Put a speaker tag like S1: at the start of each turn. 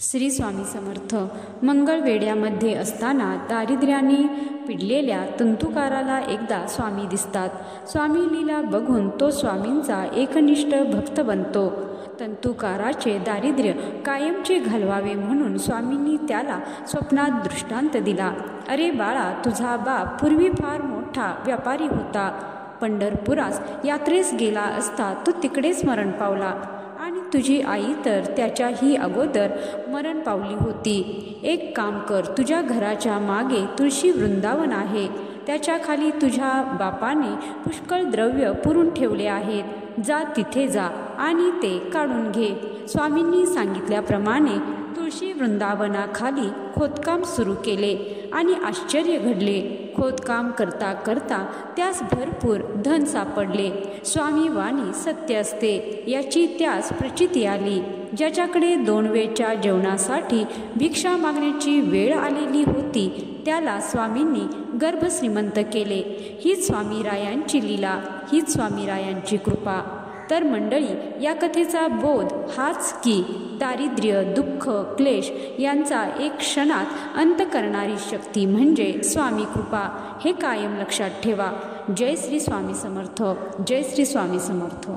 S1: श्री स्वामी समर्थ. मंगळवेढ्यामध्ये असताना दारिद्र्याने पिडलेल्या तंतुकाराला एकदा स्वामी दिसतात. स्वामी लीला बघून तो स्वामींचा एकनिष्ठ भक्त बनतो. तंतुकाराचे दारिद्र्य कायमचे घालवावे म्हणून स्वामींनी त्याला स्वप्नात दृष्टांत दिला. अरे बाळा, तुझा बाप पूर्वी फार मोठा व्यापारी होता. पंढरपुरास यात्रेस गेला असता तो तिकडेच मरण पावला आणि तुझी आई तर त्याच्याही अगोदर मरण पावली होती. एक काम कर, तुझ्या घराच्या मागे तुळशी वृंदावन आहे. त्याच्या खाली तुझ्या बापाने पुष्कळ द्रव्य पुरून ठेवले आहेत. जा, तिथे जा आणि ते काढून घे. स्वामींनी सांगितल्याप्रमाणे तुळशी वृंदावनाखाली खोदकाम सुरू केले आणि आश्चर्य घडले. खोदकाम करता करता त्यास भरपूर धन सापडले. स्वामी वाणी सत्य असते याची त्यास प्रचिती आली. ज्याच्याकडे 2 वेळच्या जेवणासाठी भिक्षा मागण्याची वेळ आलेली होती त्याला स्वामींनी गर्भश्रीमंत केले. हीच स्वामीरायांची लीला, हीच स्वामीरायांची कृपा. तर मंडळी, या कथेचा बोध हाच की दारिद्र्य, दुःख, क्लेश यांचा एक क्षणात अंत करणारी शक्ती म्हणजे स्वामी कृपा हे कायम लक्षात ठेवा. जय श्री स्वामी समर्थ. जय श्री स्वामी समर्थ.